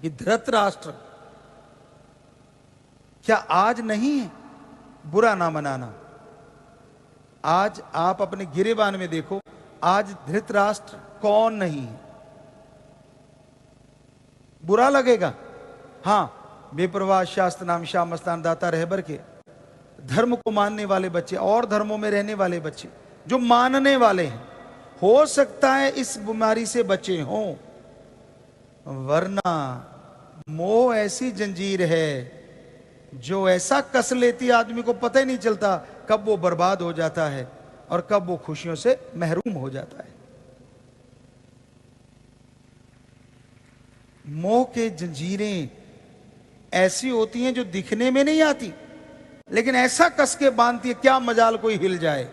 कि धृतराष्ट्र, क्या आज नहीं है बुरा ना मनाना? आज आप अपने गिरेबान में देखो, आज धृतराष्ट्र कौन नहीं है? बुरा लगेगा। हां, बेपरवाह शास्त्र नाम शाह मस्तान दाता रहबर के धर्म को मानने वाले बच्चे और धर्मों में रहने वाले बच्चे जो मानने वाले हैं, हो सकता है इस बीमारी से बचे हों, वरना मोह ऐसी जंजीर है जो ऐसा कस लेती आदमी को पता ही नहीं चलता कब वो बर्बाद हो जाता है और कब वो खुशियों से महरूम हो जाता है। मोह के जंजीरें ऐसी होती हैं जो दिखने में नहीं आती, लेकिन ऐसा कस के बांधती है, क्या मजाल कोई हिल जाए।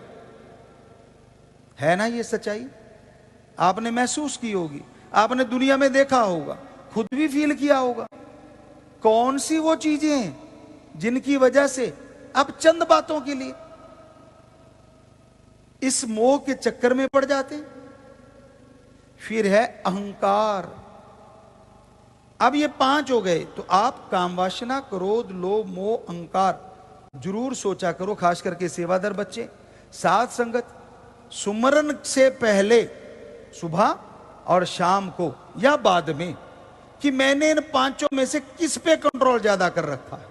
है ना ये सच्चाई? आपने महसूस की होगी, आपने दुनिया में देखा होगा, खुद भी फील किया होगा। कौन सी वो चीजें हैं जिनकी वजह से अब चंद बातों के लिए इस मोह के चक्कर में पड़ जाते हैं? फिर है अहंकार। अब ये 5 हो गए, तो आप काम वासना, क्रोध, लोभ, मोह, अहंकार जरूर सोचा करो, खास करके सेवादार बच्चे। साथ संगत, सुमरन से पहले सुबह और शाम को या बाद में, कि मैंने इन 5 में से किस पे कंट्रोल ज्यादा कर रखा है।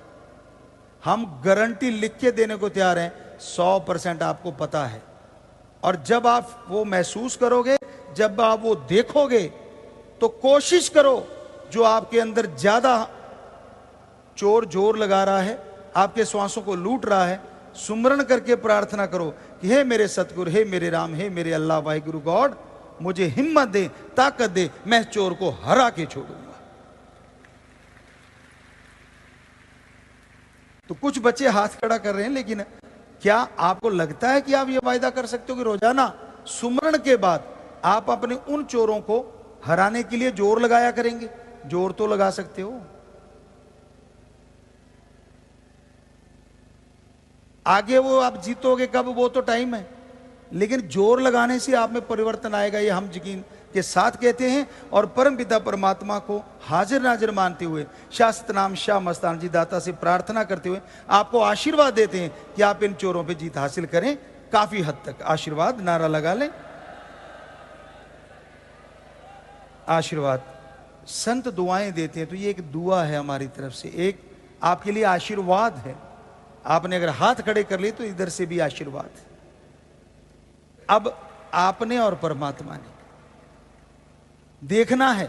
हम गारंटी लिख के देने को तैयार हैं, 100% आपको पता है। और जब आप वो महसूस करोगे, जब आप वो देखोगे, तो कोशिश करो जो आपके अंदर ज्यादा चोर जोर लगा रहा है, आपके श्वासों को लूट रहा है, सुमरण करके प्रार्थना करो कि हे मेरे सतगुरु, हे मेरे राम, हे मेरे अल्लाह वाहिगुरु गॉड, मुझे हिम्मत दे, ताकत दे, मैं चोर को हरा के छोड़ूंगा। तो कुछ बच्चे हाथ खड़ा कर रहे हैं, लेकिन क्या आपको लगता है कि आप यह वायदा कर सकते हो कि रोजाना सुमरण के बाद आप अपने उन चोरों को हराने के लिए जोर लगाया करेंगे? जोर तो लगा सकते हो, आगे वो आप जीतोगे कब वो तो टाइम है, लेकिन जोर लगाने से आप में परिवर्तन आएगा, ये हम यकीन के साथ कहते हैं। और परमपिता परमात्मा को हाजिर नाजिर मानते हुए, शास्त्र नाम शाह मस्तान जी दाता से प्रार्थना करते हुए आपको आशीर्वाद देते हैं कि आप इन चोरों पे जीत हासिल करें। काफी हद तक आशीर्वाद, नारा लगा लें। आशीर्वाद संत दुआएं देते हैं, तो ये एक दुआ है हमारी तरफ से, एक आपके लिए आशीर्वाद है। आपने अगर हाथ खड़े कर लिए तो इधर से भी आशीर्वाद है। अब आपने और परमात्मा ने देखना है,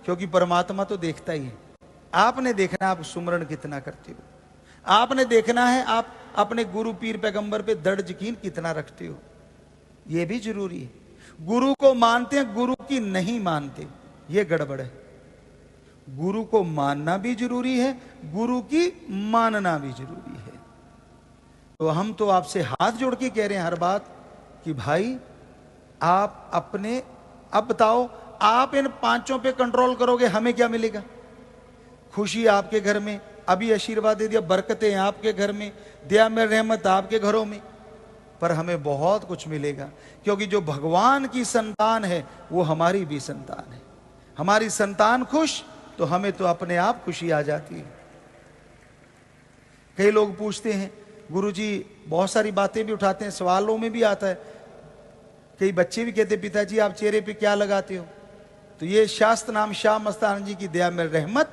क्योंकि परमात्मा तो देखता ही है। आपने देखना है आप सुमरण कितना करते हो, आपने देखना है आप अपने गुरु पीर पैगंबर पे दृढ़ यकीन कितना रखते हो, यह भी जरूरी है। गुरु को मानते हैं, गुरु की नहीं मानते, यह गड़बड़ है। गुरु को मानना भी जरूरी है, गुरु की मानना भी जरूरी है। तो हम तो आपसे हाथ जोड़ के कह रहे हैं हर बात कि भाई आप अपने, अब बताओ, आप इन 5 पे कंट्रोल करोगे, हमें क्या मिलेगा? खुशी आपके घर में, अभी आशीर्वाद दे दिया, बरकतें आपके घर में, दया में रहमत आपके घरों में, पर हमें बहुत कुछ मिलेगा, क्योंकि जो भगवान की संतान है वो हमारी भी संतान है। हमारी संतान खुश तो हमें तो अपने आप खुशी आ जाती है। कई लोग पूछते हैं, गुरुजी बहुत सारी बातें भी उठाते हैं, सवालों में भी आता है, कई बच्चे भी कहते पिताजी आप चेहरे पे क्या लगाते हो? तो ये शास्त्र नाम शाह मस्तान जी की दया में रहमत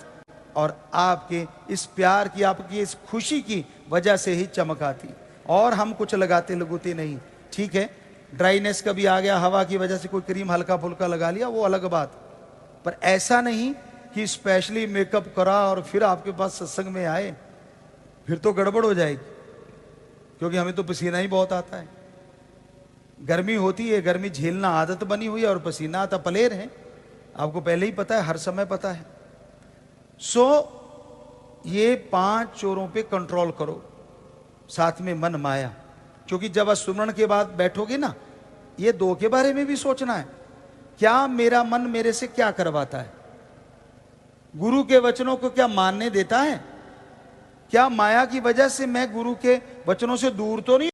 और आपके इस प्यार की, आपकी इस खुशी की वजह से ही चमक आती, और हम कुछ लगाते लगुते नहीं। ठीक है, ड्राइनेस कभी आ गया, हवा की वजह से कोई क्रीम हल्का फुल्का लगा लिया, वो अलग बात, पर ऐसा नहीं कि स्पेशली मेकअप करा और फिर आपके पास सत्संग में आए, फिर तो गड़बड़ हो जाएगी, क्योंकि हमें तो पसीना ही बहुत आता है। गर्मी होती है, गर्मी झेलना आदत बनी हुई है, और पसीना आता पलेर है, आपको पहले ही पता है, हर समय पता है। ये 5 चोरों पे कंट्रोल करो, साथ में मन माया, क्योंकि जब सुमरण के बाद बैठोगे ना, ये 2 के बारे में भी सोचना है, क्या मेरा मन मेरे से क्या करवाता है? गुरु के वचनों को क्या मानने देता है? क्या माया की वजह से मैं गुरु के वचनों से दूर तो नहीं